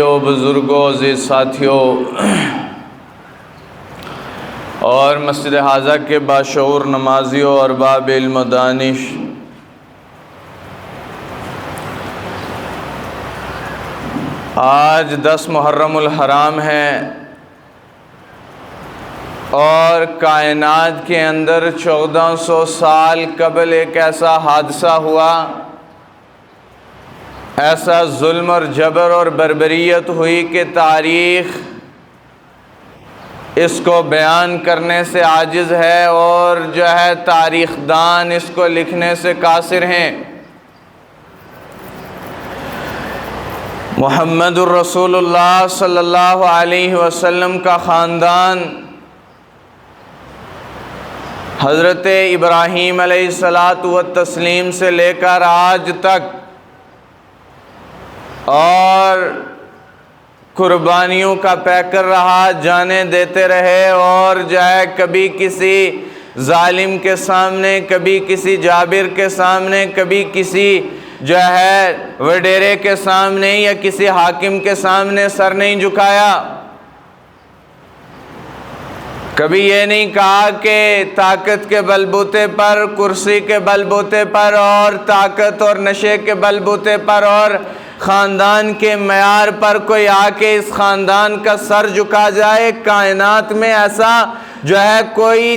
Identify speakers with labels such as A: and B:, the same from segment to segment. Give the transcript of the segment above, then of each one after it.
A: بزرگوں عزیز ساتھیوں اور مسجد حاضہ کے باشعور نمازیوں اور باب علم و دانش، آج 10 محرم الحرام ہے اور کائنات کے اندر 1400 سال قبل ایک ایسا حادثہ ہوا، ایسا ظلم اور جبر اور بربریت ہوئی کہ تاریخ اس کو بیان کرنے سے عاجز ہے اور تاریخ دان اس کو لکھنے سے قاصر ہیں۔ محمد الرسول اللہ صلی اللہ علیہ وسلم کا خاندان حضرت ابراہیم علیہ السلام سے لے کر آج تک اور قربانیوں کا پیکر رہا، جانیں دیتے رہے اور کبھی کسی ظالم کے سامنے، کبھی کسی جابر کے سامنے، کبھی کسی وڈیرے کے سامنے یا کسی حاکم کے سامنے سر نہیں جھکایا۔ کبھی یہ نہیں کہا کہ طاقت کے بل بوتے پر، کرسی کے بل بوتے پر اور طاقت اور نشے کے بل بوتے پر اور خاندان کے معیار پر کوئی آ کے اس خاندان کا سر جھکا جائے۔ کائنات میں ایسا کوئی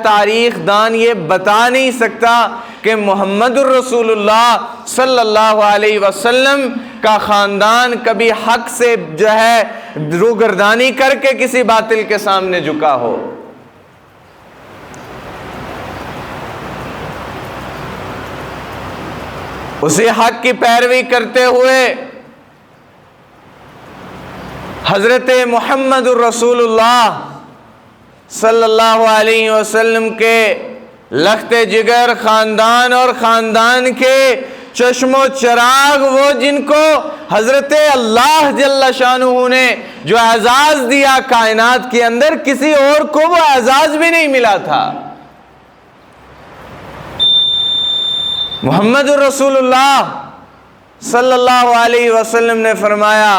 A: تاریخ دان یہ بتا نہیں سکتا کہ محمد الرسول اللہ صلی اللہ علیہ وسلم کا خاندان کبھی حق سے روگردانی کر کے کسی باطل کے سامنے جھکا ہو۔ اسی حق کی پیروی کرتے ہوئے حضرت محمد الرسول اللہ صلی اللہ علیہ وسلم کے لخت جگر خاندان اور خاندان کے چشم و چراغ، وہ جن کو حضرت اللہ جل شانہ نے جو اعزاز دیا کائنات کے اندر، کسی اور کو وہ اعزاز بھی نہیں ملا تھا۔ محمد الرسول اللہ صلی اللہ علیہ وسلم نے فرمایا،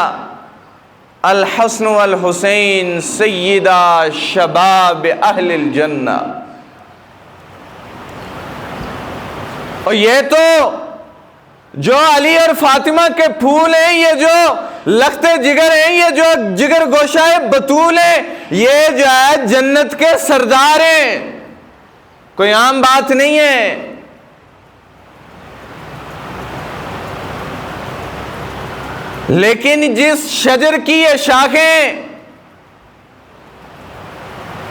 A: الحسن والحسین سیدہ شباب اہل الجنہ۔ اور یہ تو جو علی اور فاطمہ کے پھول ہیں، یہ جو لخت جگر ہیں، یہ جو جگر گوشہ بطول ہیں، یہ جنت کے سردار ہیں، کوئی عام بات نہیں ہے۔ لیکن جس شجر کی یہ شاخیں،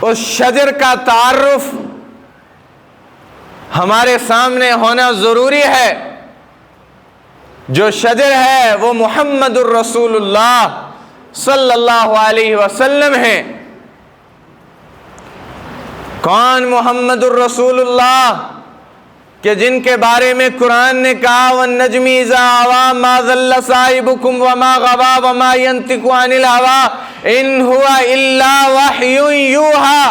A: اس شجر کا تعارف ہمارے سامنے ہونا ضروری ہے۔ جو شجر ہے وہ محمد الرسول اللہ صلی اللہ علیہ وسلم ہے۔ کون محمد الرسول اللہ کہ جن کے بارے میں قرآن نے کہا، وَالنَّجْمِ إِذَا هَوَىٰ مَا ضَلَّ صَاحِبُكُمْ وَمَا غَوَىٰ وَمَا يَنطِقُ عَنِ الْهَوَىٰ إِنْ هُوَ إِلَّا وَحْيٌ يُوحَىٰ۔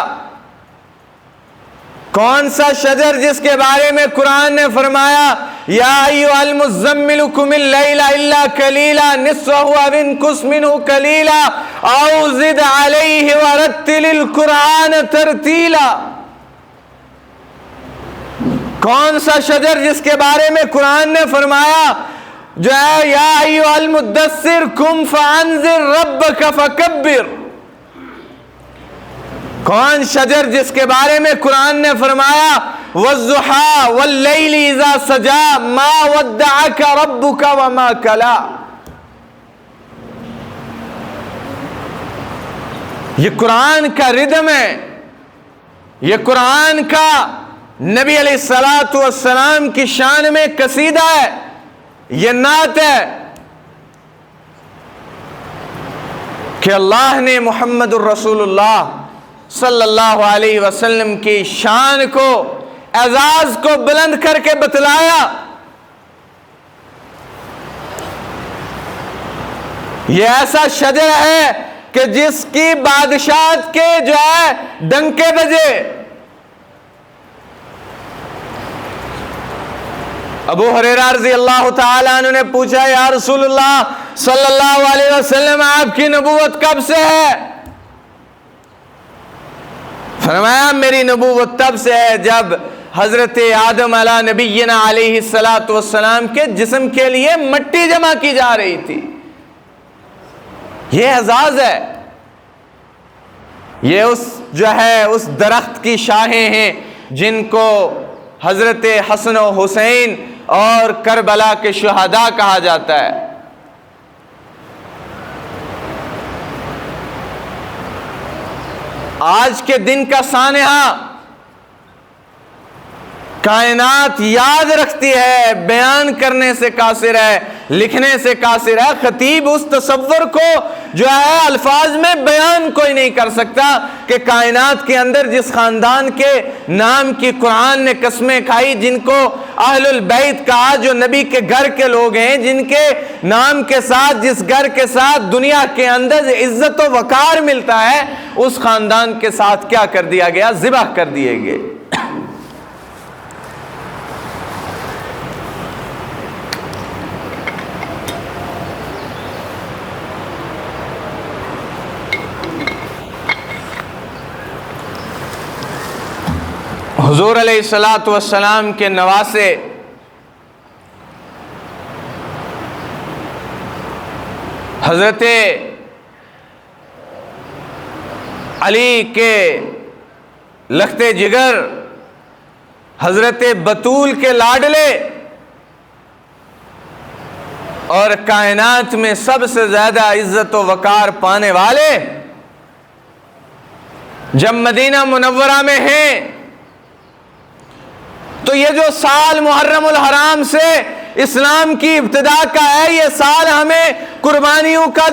A: کون سا شجر جس کے بارے میں قرآن نے فرمایا، یا ایھا المزمل قم اللیل الا قلیلا نصفہ او انقص منہ قلیلا او زد علیہ ورتل القرآن ترتیلا۔ کون سا شجر جس کے بارے میں قرآن نے فرمایا یا ایھا المدثر قم فانذر ربک فکبر۔ کون شجر جس کے بارے میں قرآن نے فرمایا، والضحیٰ واللیل اذا سجا ما ودعک ربک وما کلا۔ یہ قرآن کا ردم ہے، یہ قرآن کا نبی علیہ السلام کی شان میں قصیدہ ہے، یہ نعت ہے کہ اللہ نے محمد الرسول اللہ صلی اللہ علیہ وسلم کی شان کو، اعزاز کو بلند کر کے بتلایا۔ یہ ایسا شجر ہے کہ جس کی بادشاہت کے ڈنکے بجے۔ ابو ہریرہ رضی اللہ تعالیٰ عنہ نے پوچھا، یا رسول اللہ صلی اللہ علیہ وسلم آپ کی نبوت کب سے ہے؟ فرمایا میری نبوت تب سے ہے جب حضرت آدم علیہ نبینا علیہ السلام کے جسم کے لیے مٹی جمع کی جا رہی تھی۔ یہ اعزاز ہے، یہ اس درخت کی شاخیں ہیں جن کو حضرت حسن و حسین اور کربلا کے شہداء کہا جاتا ہے۔ آج کے دن کا سانحہ کائنات یاد رکھتی ہے، بیان کرنے سے قاصر ہے، لکھنے سے قاصر ہے۔ خطیب اس تصور کو الفاظ میں بیان کوئی نہیں کر سکتا کہ کائنات کے اندر جس خاندان کے نام کی قرآن نے قسمیں کھائی، جن کو اہل البیت کہا، جو نبی کے گھر کے لوگ ہیں، جن کے نام کے ساتھ، جس گھر کے ساتھ دنیا کے اندر عزت و وقار ملتا ہے، اس خاندان کے ساتھ کیا کر دیا گیا؟ ذبح کر دیے گئے۔ حضور علیہ السلام کے نواسے حضرت علی کے لختے جگر، حضرت بطول کے لاڈلے، اور کائنات میں سب سے زیادہ عزت و وقار پانے والے جب مدینہ منورہ میں ہیں، تو یہ جو سال محرم الحرام سے اسلام کی ابتدا کا ہے، یہ سال ہمیں قربانیوں کا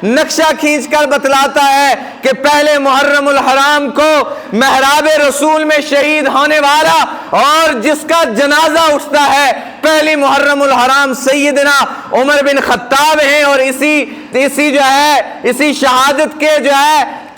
A: نقشہ کھینچ کر بتلاتا ہے کہ پہلے محرم الحرام کو محراب رسول میں شہید ہونے والا اور جس کا جنازہ اٹھتا ہے، پہلی محرم الحرام سیدنا عمر بن خطاب ہیں، اور اسی شہادت کے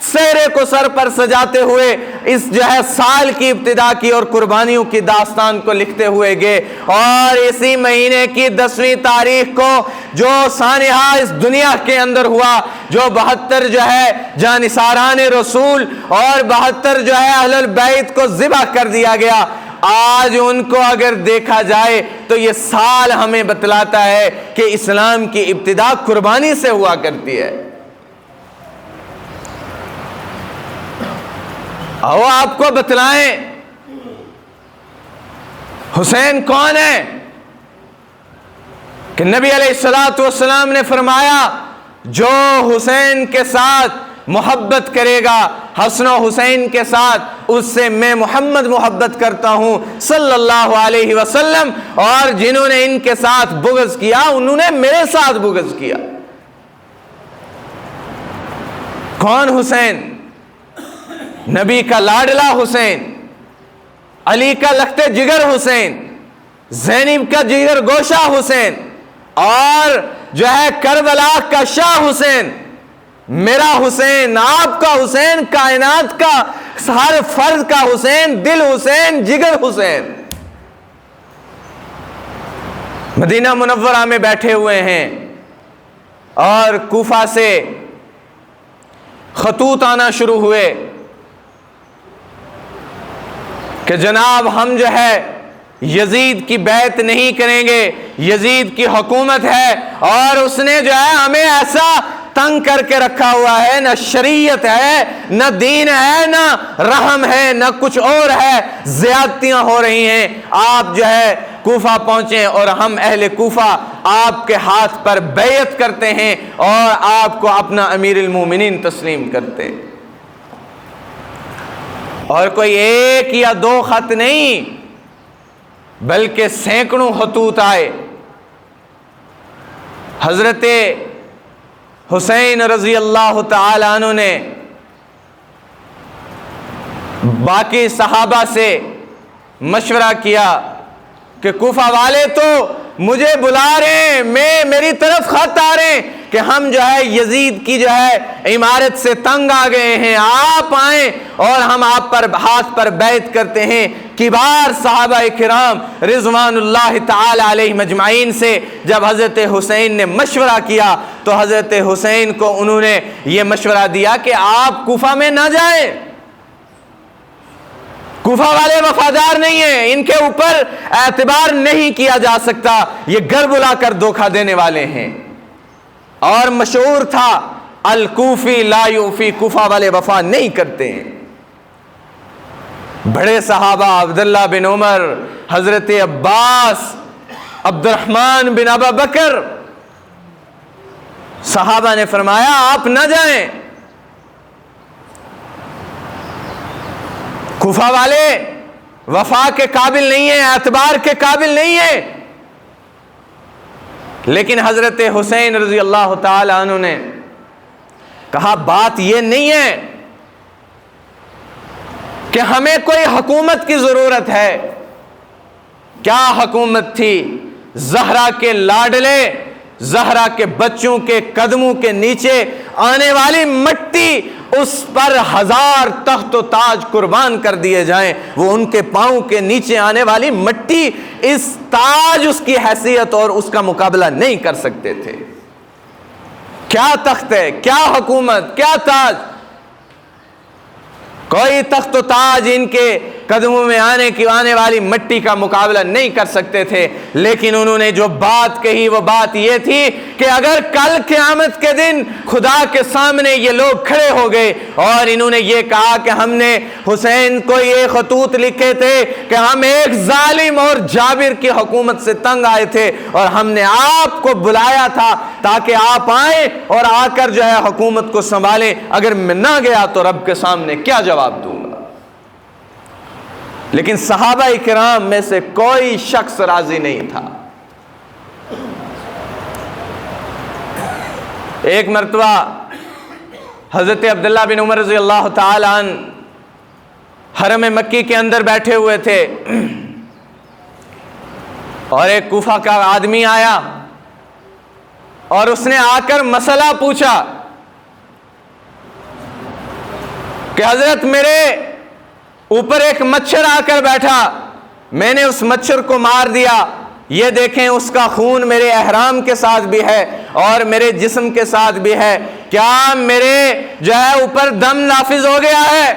A: سہرے کو سر پر سجاتے ہوئے اس سال کی ابتدا کی اور قربانیوں کی داستان کو لکھتے ہوئے گئے۔ اور اسی مہینے کی 10ویں تاریخ کو جو سانحہ اس دنیا کے اندر ہوا، جو 72 جانثاران رسول اور 72 اہل البیت کو ذبح کر دیا گیا، آج ان کو اگر دیکھا جائے تو یہ سال ہمیں بتلاتا ہے کہ اسلام کی ابتدا قربانی سے ہوا کرتی ہے۔ آؤ آپ کو بتلائیں حسین کون ہے، کہ نبی علیہ السلام نے فرمایا جو حسین کے ساتھ محبت کرے گا، حسن و حسین کے ساتھ، اس سے میں محمد محبت کرتا ہوں صلی اللہ علیہ وسلم، اور جنہوں نے ان کے ساتھ بغض کیا انہوں نے میرے ساتھ بغض کیا۔ کون حسین؟ نبی کا لاڈلا حسین، علی کا لختے جگر حسین، زینب کا جگر گوشہ حسین، اور کربلا کا شاہ حسین، میرا حسین، آپ کا حسین، کائنات کا ہر فرد کا حسین، دل حسین، جگر حسین۔ مدینہ منورہ میں بیٹھے ہوئے ہیں اور کوفہ سے خطوط آنا شروع ہوئے کہ جناب ہم یزید کی بیعت نہیں کریں گے، یزید کی حکومت ہے اور اس نے ہمیں ایسا تنگ کر کے رکھا ہوا ہے، نہ شریعت ہے، نہ دین ہے، نہ رحم ہے، نہ کچھ اور ہے، زیادتیاں ہو رہی ہیں۔ آپ کوفہ پہنچیں اور ہم اہل کوفہ آپ کے ہاتھ پر بیعت کرتے ہیں اور آپ کو اپنا امیر المومنین تسلیم کرتے۔ اور کوئی ایک یا دو خط نہیں بلکہ سینکڑوں خطوط آئے۔ حضرت حسین رضی اللہ تعالی عنہ نے باقی صحابہ سے مشورہ کیا کہ کوفہ والے تو مجھے بلا رہے ہیں، میری طرف خط آ رہے ہیں کہ ہم جو ہے یزید کی جو ہے عمارت سے تنگ آ گئے ہیں، آپ آئیں اور ہم آپ پر ہاتھ پر بیعت کرتے ہیں۔ کبار صحابہ کرام رضوان اللہ تعالی علیہ مجمعین سے جب حضرت حسین نے مشورہ کیا تو حضرت حسین کو انہوں نے یہ مشورہ دیا کہ آپ کوفہ میں نہ جائیں، کوفہ والے وفادار نہیں ہیں، ان کے اوپر اعتبار نہیں کیا جا سکتا، یہ گھر بلا کر دھوکہ دینے والے ہیں۔ اور مشہور تھا الکوفی لا یوفی، کوفہ والے وفا نہیں کرتے ہیں۔ بڑے صحابہ عبداللہ بن عمر، حضرت عباس، عبد الرحمن بن ابی بکر، صحابہ نے فرمایا آپ نہ جائیں، کوفہ والے وفا کے قابل نہیں ہیں، اعتبار کے قابل نہیں ہیں۔ لیکن حضرت حسین رضی اللہ تعالی عنہ نے کہا بات یہ نہیں ہے کہ ہمیں کوئی حکومت کی ضرورت ہے۔ کیا حکومت تھی؟ زہرا کے لاڈلے، زہرا کے بچوں کے قدموں کے نیچے آنے والی مٹی، اس پر 1000 تخت و تاج قربان کر دیے جائیں، وہ ان کے پاؤں کے نیچے آنے والی مٹی، اس تاج، اس کی حیثیت اور اس کا مقابلہ نہیں کر سکتے تھے۔ کیا تخت ہے، کیا حکومت، کیا تاج؟ کوئی تخت و تاج ان کے قدموں میں آنے والی مٹی کا مقابلہ نہیں کر سکتے تھے۔ لیکن انہوں نے جو بات کہی وہ بات یہ تھی کہ اگر کل قیامت کے دن خدا کے سامنے یہ لوگ کھڑے ہو گئے اور انہوں نے یہ کہا کہ ہم نے حسین کو یہ خطوط لکھے تھے کہ ہم ایک ظالم اور جابر کی حکومت سے تنگ آئے تھے اور ہم نے آپ کو بلایا تھا تاکہ آپ آئیں اور آ کر جو ہے حکومت کو سنبھالیں، اگر میں نہ گیا تو رب کے سامنے کیا جواب دوں گا؟ لیکن صحابہ کرام میں سے کوئی شخص راضی نہیں تھا۔ ایک مرتبہ حضرت عبداللہ بن عمر رضی اللہ تعالی عنہ حرم مکی کے اندر بیٹھے ہوئے تھے اور ایک کوفہ کا آدمی آیا اور اس نے آ کر مسئلہ پوچھا کہ حضرت میرے اوپر ایک مچھر آ کر بیٹھا، میں نے اس مچھر کو مار دیا، یہ دیکھیں اس کا خون میرے احرام کے ساتھ بھی ہے اور میرے جسم کے ساتھ بھی ہے، کیا میرے جو ہے اوپر دم نافذ ہو گیا ہے؟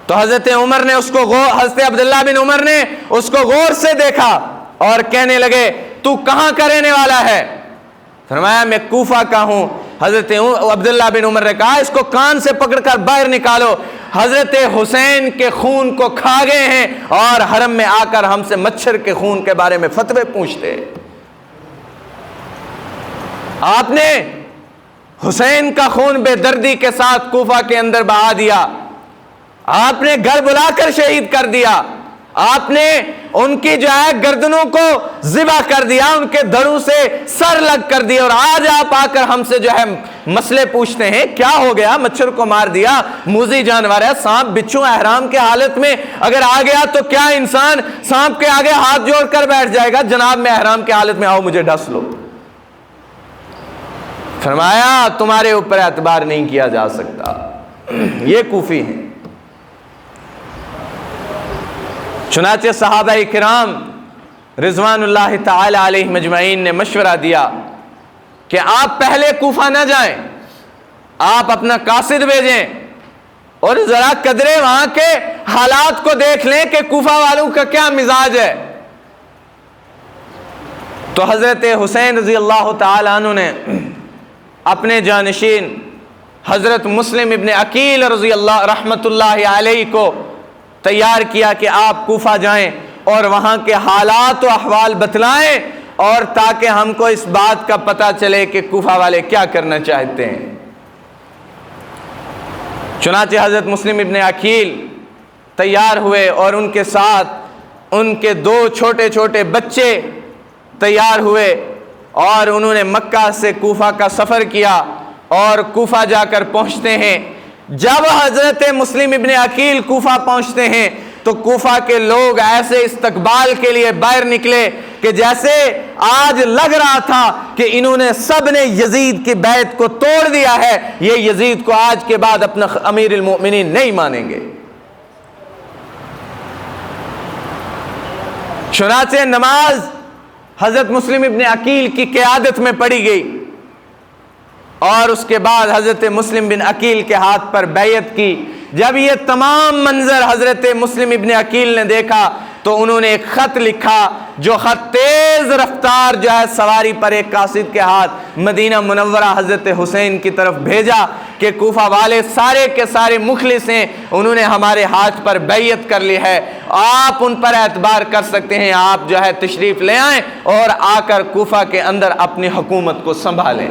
A: تو حضرت عمر نے اس کو حضرت عبداللہ بن عمر نے اس کو غور سے دیکھا اور کہنے لگے تو کہاں کا رہنے والا ہے؟ فرمایا میں کوفہ کا ہوں۔ حضرت عبداللہ بن عمر نے کہا اس کو کان سے پکڑ کر باہر نکالو، حضرت حسین کے خون کو کھا گئے ہیں اور حرم میں آ کر ہم سے مچھر کے خون کے بارے میں فتوے پوچھتے۔ آپ نے حسین کا خون بے دردی کے ساتھ کوفہ کے اندر بہا دیا، آپ نے گھر بلا کر شہید کر دیا، آپ نے ان کی جو ہے گردنوں کو ذبح کر دیا، ان کے دھڑوں سے سر لگ کر دیا، اور آج آپ آ کر ہم سے جو ہے مسئلے پوچھتے ہیں کیا ہو گیا؟ مچھر کو مار دیا، موذی جانور ہے، سانپ بچھو احرام کے حالت میں اگر آ گیا تو کیا انسان سانپ کے آگے ہاتھ جوڑ کر بیٹھ جائے گا؟ جناب میں احرام کے حالت میں آؤ مجھے ڈس لو۔ فرمایا تمہارے اوپر اعتبار نہیں کیا جا سکتا۔ یہ کوفی ہیں۔ چنانچہ صحابہ کرام رضوان اللہ تعالی علیہ مجمعین نے مشورہ دیا کہ آپ پہلے کوفہ نہ جائیں، آپ اپنا قاصد بھیجیں اور ذرا قدرے وہاں کے حالات کو دیکھ لیں کہ کوفہ والوں کا کیا مزاج ہے۔ تو حضرت حسین رضی اللہ تعالی عنہ نے اپنے جانشین حضرت مسلم ابن عقیل رضی اللہ رحمت اللہ علیہ کو تیار کیا کہ آپ کوفہ جائیں اور وہاں کے حالات و احوال بتلائیں، اور تاکہ ہم کو اس بات کا پتہ چلے کہ کوفہ والے کیا کرنا چاہتے ہیں۔ چنانچہ حضرت مسلم ابن عقیل تیار ہوئے اور ان کے ساتھ ان کے 2 چھوٹے چھوٹے بچے تیار ہوئے اور انہوں نے مکہ سے کوفہ کا سفر کیا اور کوفہ جا کر پہنچتے ہیں۔ جب حضرت مسلم ابن عقیل کوفہ پہنچتے ہیں تو کوفہ کے لوگ ایسے استقبال کے لیے باہر نکلے کہ جیسے آج لگ رہا تھا کہ انہوں نے سب نے یزید کی بیعت کو توڑ دیا ہے، یہ یزید کو آج کے بعد اپنا امیر المؤمنین نہیں مانیں گے۔ چنانچہ نماز حضرت مسلم ابن عقیل کی قیادت میں پڑھی گئی، اور اس کے بعد حضرت مسلم بن عقیل کے ہاتھ پر بیعت کی۔ جب یہ تمام منظر حضرت مسلم ابن عقیل نے دیکھا تو انہوں نے ایک خط لکھا، جو خط تیز رفتار جو ہے سواری پر ایک قاصد کے ہاتھ مدینہ منورہ حضرت حسین کی طرف بھیجا کہ کوفہ والے سارے کے سارے مخلص ہیں، انہوں نے ہمارے ہاتھ پر بیعت کر لی ہے، آپ ان پر اعتبار کر سکتے ہیں، آپ جو ہے تشریف لے آئیں اور آ کر کوفہ کے اندر اپنی حکومت کو سنبھالیں۔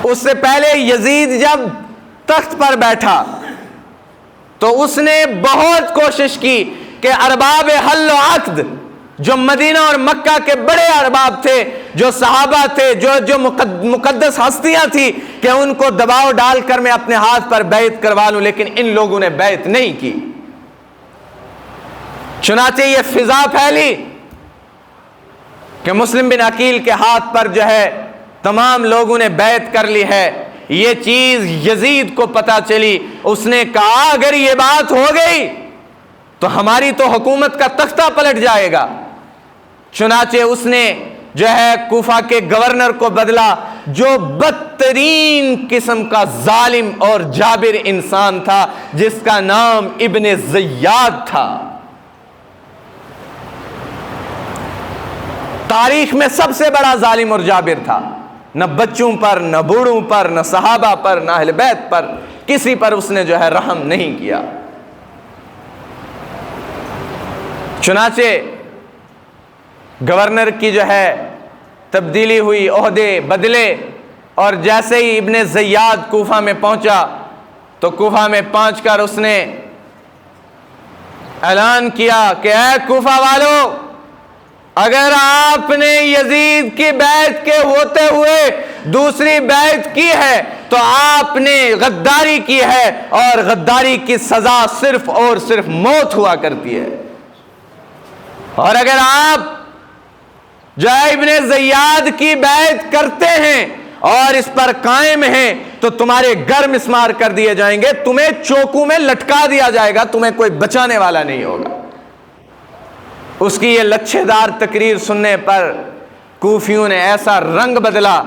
A: اس سے پہلے یزید جب تخت پر بیٹھا تو اس نے بہت کوشش کی کہ ارباب حل و عقد، جو مدینہ اور مکہ کے بڑے ارباب تھے، جو صحابہ تھے، جو مقدس ہستیاں تھیں، کہ ان کو دباؤ ڈال کر میں اپنے ہاتھ پر بیعت کروا لوں، لیکن ان لوگوں نے بیعت نہیں کی۔ چنانچہ یہ فضا پھیلی کہ مسلم بن عقیل کے ہاتھ پر جو ہے تمام لوگوں نے بیعت کر لی ہے۔ یہ چیز یزید کو پتہ چلی، اس نے کہا اگر یہ بات ہو گئی تو ہماری تو حکومت کا تختہ پلٹ جائے گا۔ چنانچہ اس نے جو ہے کوفہ کے گورنر کو بدلا، جو بدترین قسم کا ظالم اور جابر انسان تھا، جس کا نام ابن زیاد تھا۔ تاریخ میں سب سے بڑا ظالم اور جابر تھا، نہ بچوں پر، نہ بوڑھوں پر، نہ صحابہ پر، نہ اہل بیت پر، کسی پر اس نے جو ہے رحم نہیں کیا۔ چنانچہ گورنر کی جو ہے تبدیلی ہوئی، عہدے بدلے، اور جیسے ہی ابن زیاد کوفہ میں پہنچا تو کوفہ میں پہنچ کر اس نے اعلان کیا کہ اے کوفہ والو، اگر آپ نے یزید کی بیعت کے ہوتے ہوئے دوسری بیعت کی ہے تو آپ نے غداری کی ہے، اور غداری کی سزا صرف اور صرف موت ہوا کرتی ہے، اور اگر آپ جو ابن زیاد کی بیعت کرتے ہیں اور اس پر قائم ہیں تو تمہارے گر مسمار کر دیے جائیں گے، تمہیں چوکوں میں لٹکا دیا جائے گا، تمہیں کوئی بچانے والا نہیں ہوگا۔ اس کی یہ لچھے دار تقریر سننے پر کوفیوں نے ایسا رنگ بدلا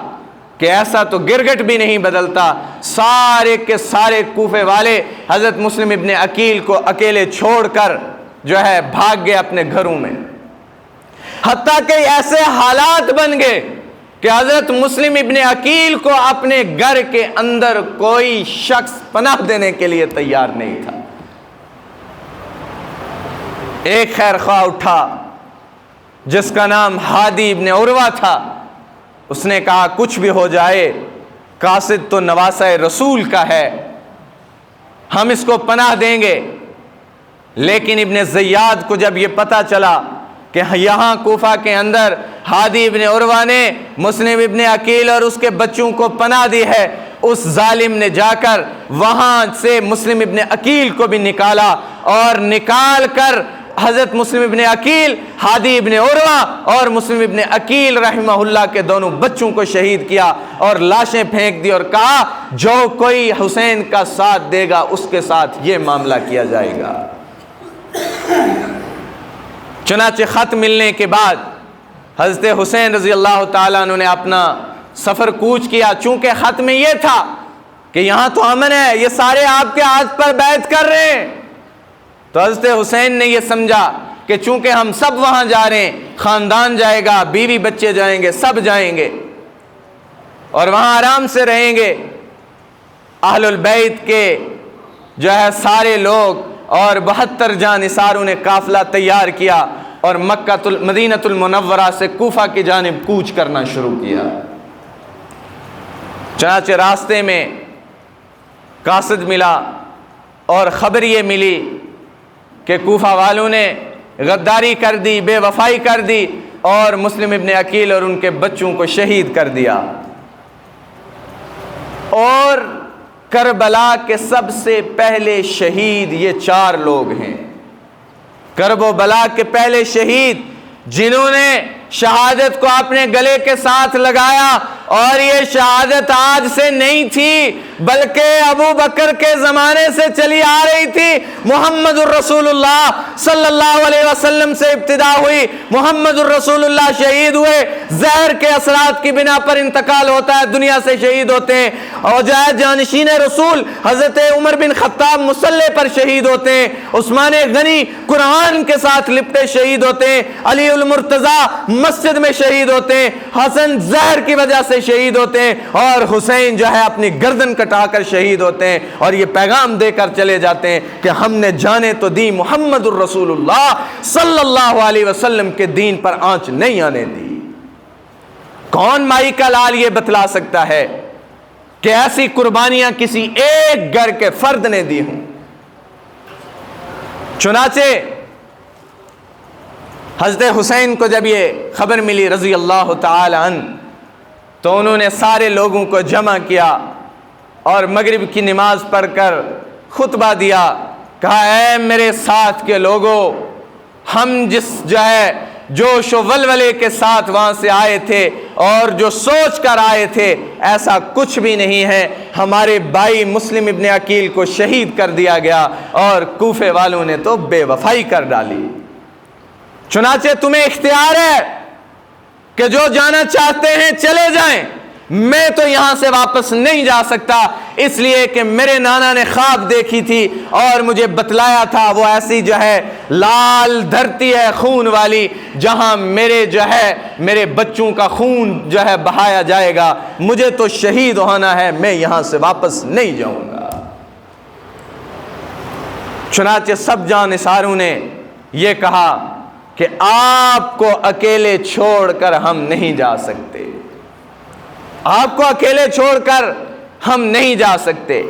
A: کہ ایسا تو گرگٹ بھی نہیں بدلتا۔ سارے کے سارے کوفے والے حضرت مسلم ابن عقیل کو اکیلے چھوڑ کر جو ہے بھاگ گئے اپنے گھروں میں، حتیٰ کہ ایسے حالات بن گئے کہ حضرت مسلم ابن عقیل کو اپنے گھر کے اندر کوئی شخص پناہ دینے کے لیے تیار نہیں تھا۔ ایک خیر خواہ اٹھا جس کا نام ہادی ابن عروہ تھا، اس نے کہا کچھ بھی ہو جائے قاصد تو نواسہ رسول کا ہے، ہم اس کو پناہ دیں گے۔ لیکن ابن زیاد کو جب یہ پتہ چلا کہ یہاں کوفہ کے اندر ہادی ابن عروہ نے مسلم ابن عقیل اور اس کے بچوں کو پناہ دی ہے، اس ظالم نے جا کر وہاں سے مسلم ابن عقیل کو بھی نکالا، اور نکال کر حضرت مسلم ابن عقیل، ہادی ابن عروہ اور مسلم ابن عقیل رحمہ اللہ کے دونوں بچوں کو شہید کیا، اور لاشیں پھینک دی، اور کہا جو کوئی حسین کا ساتھ دے گا اس کے ساتھ یہ معاملہ کیا جائے گا۔ چنانچہ خط ملنے کے بعد حضرت حسین رضی اللہ تعالیٰ عنہ نے اپنا سفر کوچ کیا، چونکہ خط میں یہ تھا کہ یہاں تو امن ہے، یہ سارے آپ کے ہاتھ پر بیعت کر رہے ہیں۔ تو حضرت حسین نے یہ سمجھا کہ چونکہ ہم سب وہاں جا رہے ہیں، خاندان جائے گا، بیوی بچے جائیں گے، سب جائیں گے اور وہاں آرام سے رہیں گے، اہل البیت کے جو ہے سارے لوگ اور 72 جانثاروں نے قافلہ تیار کیا اور مدینۃ المنورہ سے کوفہ کی جانب کوچ کرنا شروع کیا۔ چنانچہ راستے میں قاصد ملا اور خبر یہ ملی کہ کوفہ والوں نے غداری کر دی، بے وفائی کر دی اور مسلم ابن عقیل اور ان کے بچوں کو شہید کر دیا۔ اور کربلا کے سب سے پہلے شہید یہ 4 لوگ ہیں۔ کرب و بلا کے پہلے شہید جنہوں نے شہادت کو اپنے گلے کے ساتھ لگایا، اور یہ شہادت آج سے نہیں تھی بلکہ ابو بکر کے زمانے سے چلی آ رہی تھی۔ محمد الرسول اللہ صلی اللہ علیہ وسلم سے ابتدا ہوئی، محمد الرسول اللہ شہید ہوئے، زہر کے اثرات کی بنا پر انتقال ہوتا ہے، دنیا سے شہید ہوتے ہیں، اور جانشین رسول حضرت عمر بن خطاب مصلی پر شہید ہوتے ہیں، عثمان غنی قرآن کے ساتھ لپٹے شہید ہوتے ہیں، علی المرتضی مسجد میں شہید ہوتے ہیں، حسن زہر کی وجہ سے شہید ہوتے ہیں، اور حسین جو ہے اپنی گردن کٹا کر شہید ہوتے ہیں، اور یہ پیغام دے کر چلے جاتے ہیں کہ ہم نے جانے تو دی محمد الرسول اللہ صلی اللہ علیہ وسلم کے دین پر آنچ نہیں آنے دی۔ کون مائی کا لال یہ بتلا سکتا ہے کہ ایسی قربانیاں کسی ایک گھر کے فرد نے دی ہوں؟ چنانچہ حضرت حسین کو جب یہ خبر ملی رضی اللہ تعالی عنہ، تو انہوں نے سارے لوگوں کو جمع کیا اور مغرب کی نماز پڑھ کر خطبہ دیا، کہا اے میرے ساتھ کے لوگوں، ہم جوش و ولولے کے ساتھ وہاں سے آئے تھے اور جو سوچ کر آئے تھے ایسا کچھ بھی نہیں ہے، ہمارے بھائی مسلم ابن عقیل کو شہید کر دیا گیا اور کوفے والوں نے تو بے وفائی کر ڈالی۔ چنانچہ تمہیں اختیار ہے کہ جو جانا چاہتے ہیں چلے جائیں، میں تو یہاں سے واپس نہیں جا سکتا، اس لیے کہ میرے نانا نے خواب دیکھی تھی اور مجھے بتلایا تھا وہ ایسی لال دھرتی ہے خون والی جہاں میرے بچوں کا خون بہایا جائے گا، مجھے تو شہید ہونا ہے، میں یہاں سے واپس نہیں جاؤں گا۔ چنانچہ سب جانثاروں نے یہ کہا کہ آپ کو اکیلے چھوڑ کر ہم نہیں جا سکتے، آپ کو اکیلے چھوڑ کر ہم نہیں جا سکتے،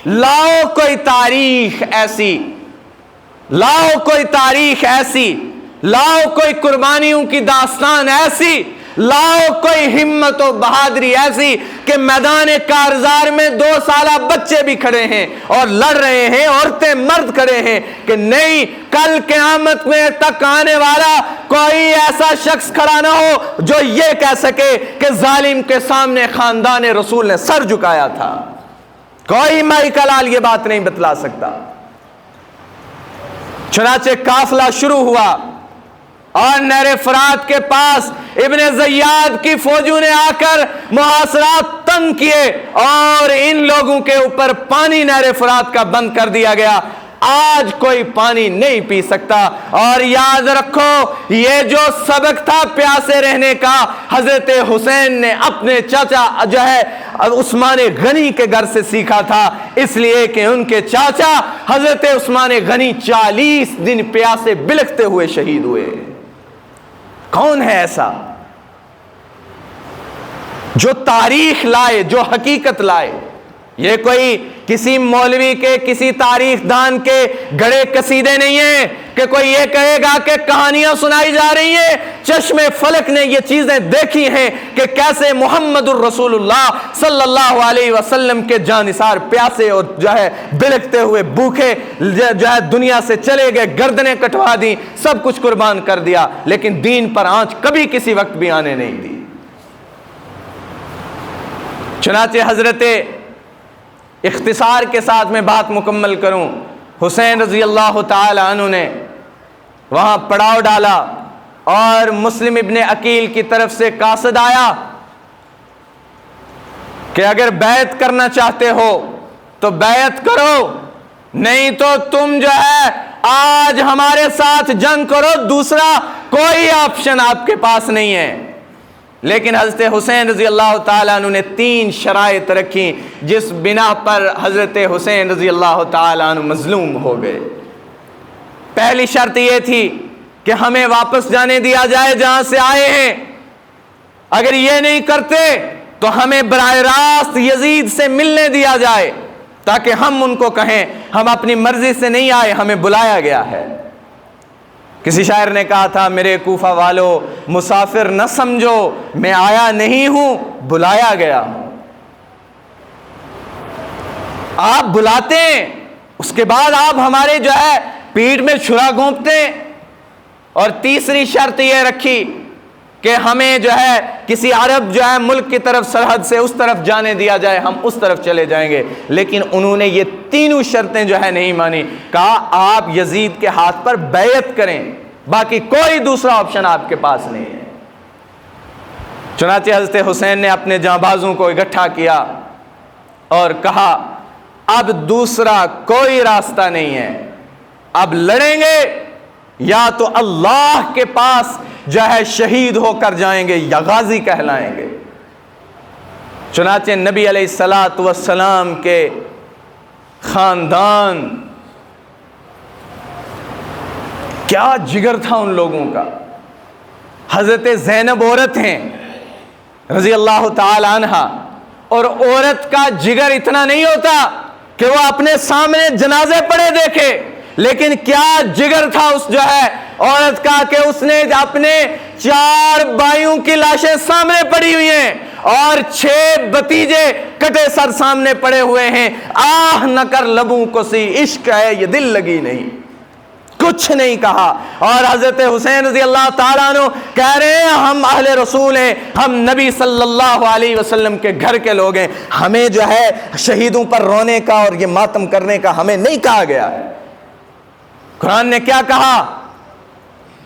A: لاؤ کوئی تاریخ ایسی، لاؤ کوئی تاریخ ایسی، لاؤ کوئی قربانیوں کی داستان ایسی، لاؤ کوئی ہمت و بہادری ایسی کہ میدان کارزار میں 2 سالہ بچے بھی کھڑے ہیں اور لڑ رہے ہیں، عورتیں مرد کھڑے ہیں کہ نہیں، کل قیامت میں تک آنے والا کوئی ایسا شخص کھڑا نہ ہو جو یہ کہہ سکے کہ ظالم کے سامنے خاندان رسول نے سر جھکایا تھا۔ کوئی مائی کا لال یہ بات نہیں بتلا سکتا۔ چنانچہ قافلہ شروع ہوا اور نہر فرات کے پاس ابن زیاد کی فوجوں نے آ کر محاصرات تنگ کیے اور ان لوگوں کے اوپر پانی نہر فرات کا بند کر دیا گیا۔ آج کوئی پانی نہیں پی سکتا، اور یاد رکھو یہ جو سبق تھا پیاسے رہنے کا حضرت حسین نے اپنے چاچا عثمان غنی کے گھر سے سیکھا تھا، اس لیے کہ ان کے چاچا حضرت عثمان غنی 40 دن پیاسے بلکتے ہوئے شہید ہوئے۔ کون ہے ایسا جو تاریخ لائے، جو حقیقت لائے؟ یہ کوئی کسی مولوی کے، کسی تاریخ دان کے گڑے قصیدے نہیں ہیں کہ کوئی یہ کہے گا کہ کہانیاں سنائی جا رہی ہیں۔ چشم فلک نے یہ چیزیں دیکھی ہیں کہ کیسے محمد الرسول اللہ صلی اللہ علیہ وسلم کے جانثار پیاسے اور بلکتے ہوئے بھوکے دنیا سے چلے گئے، گردنیں کٹوا دی، سب کچھ قربان کر دیا، لیکن دین پر آنچ کبھی کسی وقت بھی آنے نہیں دی۔ چنانچہ حضرت اختصار کے ساتھ میں بات مکمل کروں، حسین رضی اللہ تعالی عنہ نے وہاں پڑاؤ ڈالا اور مسلم ابن عقیل کی طرف سے قاصد آیا کہ اگر بیعت کرنا چاہتے ہو تو بیعت کرو، نہیں تو تم آج ہمارے ساتھ جنگ کرو، دوسرا کوئی آپشن آپ کے پاس نہیں ہے۔ لیکن حضرت حسین رضی اللہ تعالیٰ عنہ نے 3 شرائط رکھی جس بنا پر حضرت حسین رضی اللہ تعالیٰ عنہ مظلوم ہو گئے۔ پہلی شرط یہ تھی کہ ہمیں واپس جانے دیا جائے جہاں سے آئے ہیں، اگر یہ نہیں کرتے تو ہمیں براہ راست یزید سے ملنے دیا جائے تاکہ ہم ان کو کہیں ہم اپنی مرضی سے نہیں آئے، ہمیں بلایا گیا ہے۔ کسی شاعر نے کہا تھا میرے کوفہ والو مسافر نہ سمجھو، میں آیا نہیں ہوں بلایا گیا ہوں۔ آپ بلاتے ہیں، اس کے بعد آپ ہمارے پیٹ میں چھرا گھونپتے ہیں اور تیسری شرط یہ رکھی کہ ہمیں جو ہے کسی عرب جو ہے ملک کی طرف سرحد سے اس طرف جانے دیا جائے، ہم اس طرف چلے جائیں گے. لیکن انہوں نے یہ تینوں شرطیں جو ہے نہیں مانی. کہا آپ یزید کے ہاتھ پر بیعت کریں، باقی کوئی دوسرا آپشن آپ کے پاس نہیں ہے. چنانچہ حضرت حسین نے اپنے جانبازوں کو اکٹھا کیا اور کہا اب دوسرا کوئی راستہ نہیں ہے، اب لڑیں گے یا تو اللہ کے پاس جو ہے شہید ہو کر جائیں گے یا غازی کہلائیں گے. چنانچہ نبی علیہ الصلاۃ والسلام کے خاندان، کیا جگر تھا ان لوگوں کا. حضرت زینب عورت ہیں رضی اللہ تعالی عنہا، اور عورت کا جگر اتنا نہیں ہوتا کہ وہ اپنے سامنے جنازے پڑے دیکھے، لیکن کیا جگر تھا اس جو ہے عورت کا کہ اس نے اپنے 4 بھائیوں کی لاشیں سامنے پڑی ہوئی ہیں اور 6 بھتیجے کٹے سر سامنے پڑے ہوئے ہیں. آہ نہ کر لبوں کو سی، عشق ہے یہ دل لگی نہیں، کچھ نہیں کہا. اور حضرت حسین رضی اللہ تعالیٰ عنہ کہہ رہے ہیں ہم اہل رسول ہیں، ہم نبی صلی اللہ علیہ وسلم کے گھر کے لوگ ہیں، ہمیں جو ہے شہیدوں پر رونے کا اور یہ ماتم کرنے کا ہمیں نہیں کہا گیا ہے. قرآن نے کیا کہا؟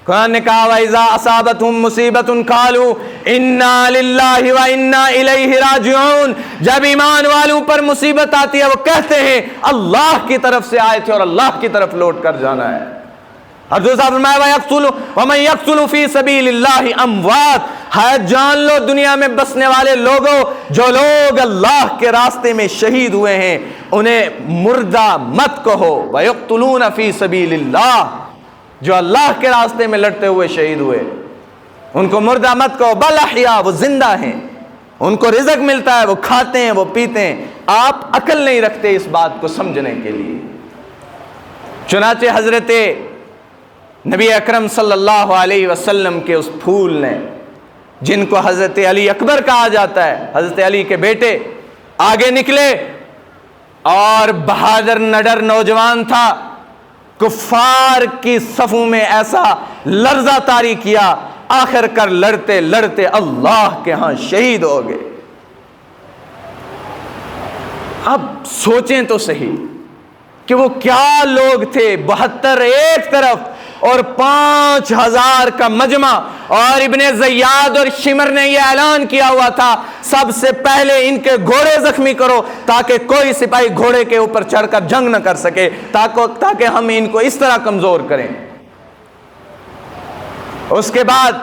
A: قرآن نے کہا وَإِذَا أَصَابَتْهُمْ مُصِيبَةٌ قَالُوا إِنَّا لِلَّهِ وَإِنَّا إِلَيْهِ رَاجِعُونَ. جب ایمان والوں پر مصیبت آتی ہے وہ کہتے ہیں اللہ کی طرف سے آئے تھے اور اللہ کی طرف لوٹ کر جانا ہے. اور دوسرا فرمایا وَمَن يَقْتُلُ فِي سَبِيلِ اللَّهِ أَمْوَاتٌ. ہے جان لو دنیا میں بسنے والے لوگوں، جو لوگ اللہ کے راستے میں شہید ہوئے ہیں انہیں مردہ مت کہو. وَيَقْتُلُونَ فِي سَبِيلِ اللَّهِ. جو اللہ کے راستے میں لڑتے ہوئے شہید ہوئے ان کو مردہ مت کہو. بل احیاء، وہ زندہ ہیں، ان کو رزق ملتا ہے، وہ کھاتے ہیں، وہ پیتے ہیں. آپ عقل نہیں رکھتے اس بات کو سمجھنے کے لیے. چنانچہ حضرت نبی اکرم صلی اللہ علیہ وسلم کے اس پھول نے، جن کو حضرت علی اکبر کہا جاتا ہے، حضرت علی کے بیٹے، آگے نکلے اور بہادر نڈر نوجوان تھا، کفار کی صفوں میں ایسا لرزہ طاری کیا، آخر کر لڑتے لڑتے اللہ کے ہاں شہید ہو گئے. اب سوچیں تو صحیح کہ وہ کیا لوگ تھے. 72 ایک طرف اور 5000 کا مجمع، اور ابن زیاد اور شمر نے یہ اعلان کیا ہوا تھا سب سے پہلے ان کے گھوڑے زخمی کرو تاکہ کوئی سپاہی گھوڑے کے اوپر چڑھ کر جنگ نہ کر سکے، تاکہ ہم ان کو اس طرح کمزور کریں. اس کے بعد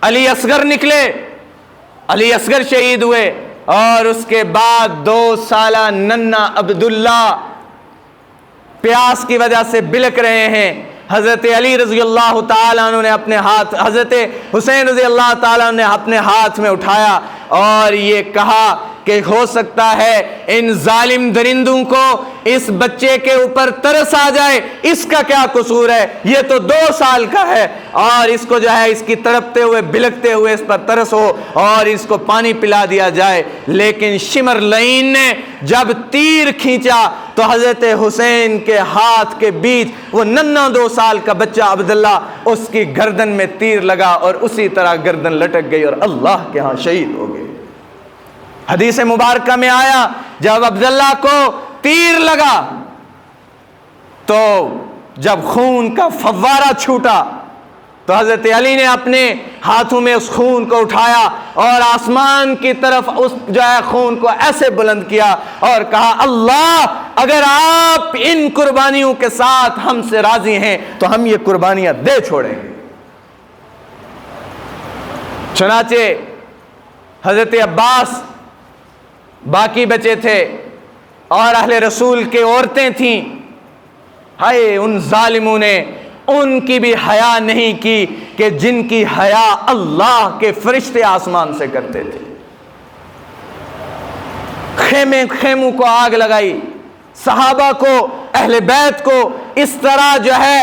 A: علی اصغر نکلے، علی اصغر شہید ہوئے، اور اس کے بعد 2 سالہ ننھا عبداللہ پیاس کی وجہ سے بلک رہے ہیں. حضرت علی رضی اللہ تعالیٰ عنہ نے اپنے ہاتھ، حضرت حسین رضی اللہ تعالیٰ عنہ نے اپنے ہاتھ میں اٹھایا اور یہ کہا کہ ہو سکتا ہے ان ظالم درندوں کو اس بچے کے اوپر ترس آ جائے، اس کا کیا قصور ہے، یہ تو 2 سال کا ہے، اور اس کو جو ہے اس کی تڑپتے ہوئے بلکتے ہوئے اس پر ترس ہو اور اس کو پانی پلا دیا جائے. لیکن شمر لعین نے جب تیر کھینچا تو حضرت حسین کے ہاتھ کے بیچ وہ ننھا 2 سال کا بچہ عبداللہ، اس کی گردن میں تیر لگا اور اسی طرح گردن لٹک گئی اور اللہ کے ہاں شہید ہو گئے. حدیث مبارکہ میں آیا جب عبداللہ کو تیر لگا تو جب خون کا فوارہ چھوٹا تو حضرت علی نے اپنے ہاتھوں میں اس خون کو اٹھایا اور آسمان کی طرف اس جو ہے خون کو ایسے بلند کیا اور کہا اللہ اگر آپ ان قربانیوں کے ساتھ ہم سے راضی ہیں تو ہم یہ قربانیاں دے چھوڑیں گے. چنانچہ حضرت عباس باقی بچے تھے اور اہل رسول کے عورتیں تھیں. ہائے ان ظالموں نے ان کی بھی حیا نہیں کی کہ جن کی حیا اللہ کے فرشتے آسمان سے کرتے تھے. خیموں کو آگ لگائی، صحابہ کو، اہل بیت کو اس طرح جو ہے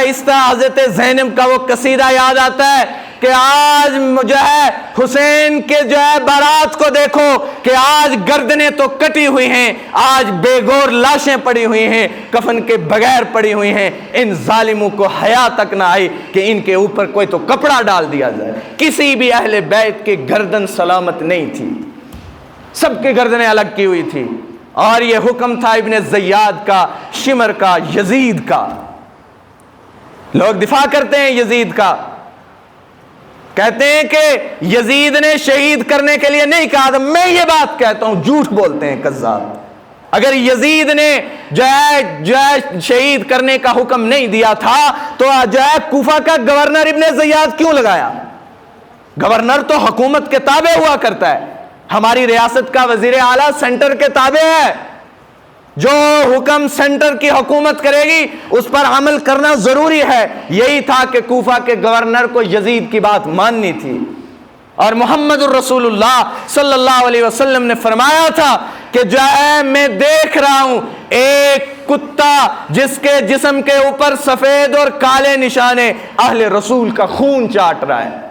A: اس طرح حضرت زینب کا وہ قصیدہ یاد آتا ہے کہ آج جو ہے حسین کے جو ہے بارات کو دیکھو کہ آج گردنیں تو کٹی ہوئی ہیں، آج بے گور لاشیں پڑی ہوئی ہیں، کفن کے بغیر پڑی ہوئی ہیں۔ ان ظالموں کو حیا تک نہ آئی کہ ان کے اوپر کوئی تو کپڑا ڈال دیا جائے۔ کسی بھی اہل بیت کی گردن سلامت نہیں تھی، سب کی گردنیں الگ کی ہوئی تھی۔ اور یہ حکم تھا ابن زیاد کا، شمر کا، یزید کا۔ لوگ دفاع کرتے ہیں یزید کا، کہتے ہیں کہ یزید نے شہید کرنے کے لیے نہیں کہا تھا۔ میں یہ بات کہتا ہوں، جھوٹ بولتے ہیں کذاب۔ اگر یزید نے جو ہے شہید کرنے کا حکم نہیں دیا تھا تو جو ہے کوفہ کا گورنر ابن زیاد کیوں لگایا؟ گورنر تو حکومت کے تابع ہوا کرتا ہے، ہماری ریاست کا وزیر اعلیٰ سینٹر کے تابع ہے، جو حکم سینٹر کی حکومت کرے گی اس پر عمل کرنا ضروری ہے۔ یہی تھا کہ کوفہ کے گورنر کو یزید کی بات ماننی تھی۔ اور محمد الرسول اللہ صلی اللہ علیہ وسلم نے فرمایا تھا کہ جو ہے میں دیکھ رہا ہوں ایک کتا جس کے جسم کے اوپر سفید اور کالے نشانے، اہل رسول کا خون چاٹ رہا ہے۔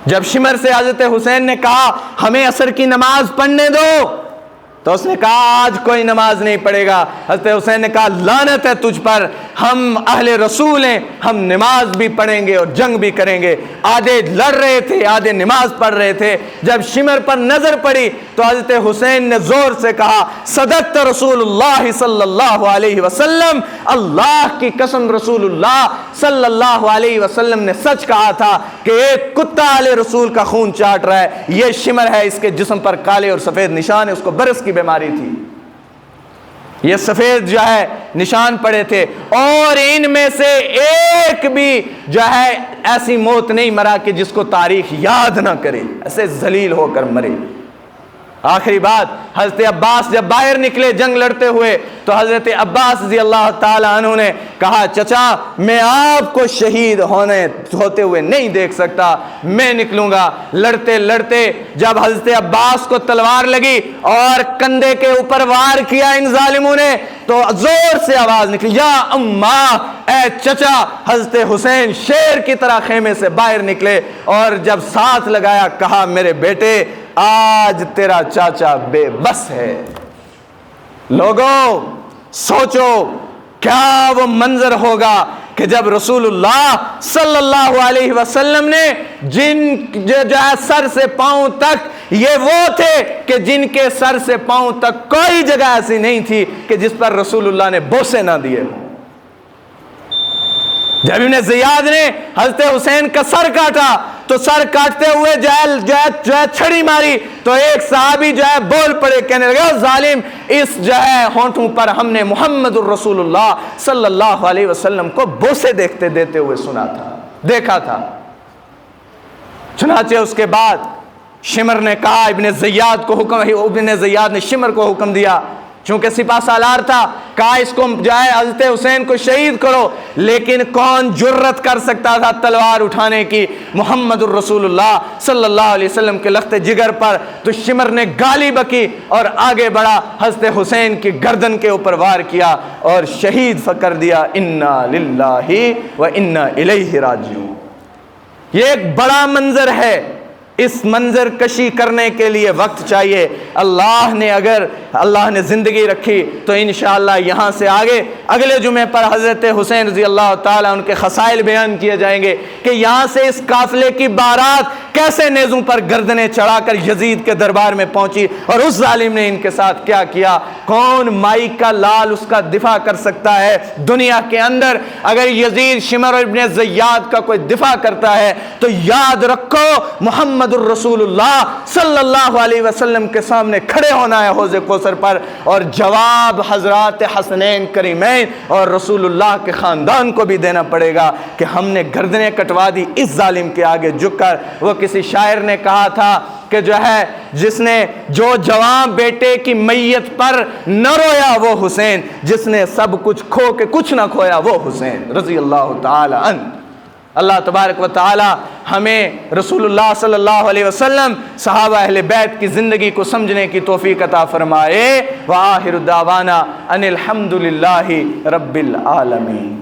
A: جب شمر سے حضرت حسین نے کہا ہمیں عصر کی نماز پڑھنے دو تو اس نے کہا آج کوئی نماز نہیں پڑھے گا۔ حضرت حسین نے کہا لعنت ہے تجھ پر، ہم اہل رسول ہیں، ہم نماز بھی پڑھیں گے اور جنگ بھی کریں گے۔ آدھے لڑ رہے تھے، آدھے نماز پڑھ رہے تھے۔ جب شمر پر نظر پڑی تو حضرت حسین نے زور سے کہا صدقت رسول اللہ صلی اللہ علیہ وسلم، اللہ کی قسم رسول اللہ صلی اللہ علیہ وسلم نے سچ کہا تھا کہ ایک کتا اہل رسول کا خون چاٹ رہا ہے، یہ شمر ہے، اس کے جسم پر کالے اور سفید نشان ہے، اس کو برس کی بیماری تھی، یہ سفید جو ہے نشان پڑے تھے۔ اور ان میں سے ایک بھی جو ہے ایسی موت نہیں مرا کہ جس کو تاریخ یاد نہ کرے، ایسے ذلیل ہو کر مرے۔ آخری بات، حضرت عباس جب باہر نکلے جنگ لڑتے ہوئے تو حضرت عباس رضی اللہ تعالی عنہ نے کہا چچا میں آپ کو شہید ہوتے ہوئے نہیں دیکھ سکتا، میں نکلوں گا۔ لڑتے لڑتے جب حضرت عباس کو تلوار لگی اور کندھے کے اوپر وار کیا ان ظالموں نے تو زور سے آواز نکلی یا اماں، اے چچا۔ حضرت حسین شیر کی طرح خیمے سے باہر نکلے اور جب ساتھ لگایا کہا میرے بیٹے آج تیرا چاچا بے بس ہے۔ لوگوں سوچو کیا وہ منظر ہوگا کہ جب رسول اللہ صلی اللہ علیہ وسلم نے جن جو ہے سر سے پاؤں تک، یہ وہ تھے کہ جن کے سر سے پاؤں تک کوئی جگہ ایسی نہیں تھی کہ جس پر رسول اللہ نے بوسے نہ دیے ہوں۔ جب ابن زیاد نے حضرت حسین کا سر کاٹا تو سر کاٹتے ہوئے جو ہے چھڑی ماری تو ایک صحابی جو ہے بول پڑے، کہنے لگے ظالم، اس جو ہے ہونٹوں پر ہم نے محمد الرسول اللہ صلی اللہ علیہ وسلم کو بوسے دیتے ہوئے سنا تھا، دیکھا تھا۔ چنانچہ اس کے بعد شمر نے کہا ابن زیاد نے شمر کو حکم دیا، چونکہ سپاہ سالار تھا، کہا اس کو جائے حضرت حسین کو شہید کرو، لیکن کون جرت کر سکتا تھا تلوار اٹھانے کی محمد الرسول اللہ صلی اللہ علیہ وسلم کے لخت جگر پر؟ تو شمر نے گالی بکی اور آگے بڑھا، حضرت حسین کی گردن کے اوپر وار کیا اور شہید کر دیا۔ انا للہ و انا الیہ راجعون۔ یہ ایک بڑا منظر ہے، اس منظر کشی کرنے کے لیے وقت چاہیے۔ اگر اللہ نے زندگی رکھی تو انشاءاللہ یہاں سے آگے اگلے جمعے پر حضرت حسین رضی اللہ تعالیٰ ان کے خصائل بیان کیے جائیں گے کہ یہاں سے اس قافلے کی بارات کیسے نیزوں پر گردنیں چڑھا کر یزید کے دربار میں پہنچی اور اس ظالم نے ان کے ساتھ کیا کیا۔ کون مائی کا لال اس کا دفاع کر سکتا ہے دنیا کے اندر؟ اگر یزید، شمر اور ابن زیاد کا کوئی دفاع کرتا ہے تو یاد رکھو محمد الرسول اللہ صلی اللہ علیہ وسلم کے سامنے کھڑے ہونا ہے حوض کوثر پر، اور جواب حضرات حسنین کریمین اور رسول اللہ کے خاندان کو بھی دینا پڑے گا کہ ہم نے گردنیں کٹوا دی اس ظالم کے آگے جھک کر۔ وہ کسی شاعر نے کہا تھا کہ جو ہے جس نے جو جوان بیٹے کی میت پر نہ رویا وہ حسین، جس نے سب کچھ کھو کے کچھ نہ کھویا وہ حسین رضی اللہ تعالی عنہ۔ اللہ تبارک و تعالی ہمیں رسول اللہ صلی اللہ علیہ وسلم، صحابہ اہل بیت کی زندگی کو سمجھنے کی توفیق عطا فرمائے۔ وآخر دعوانا ان الحمد للہ رب العالمین۔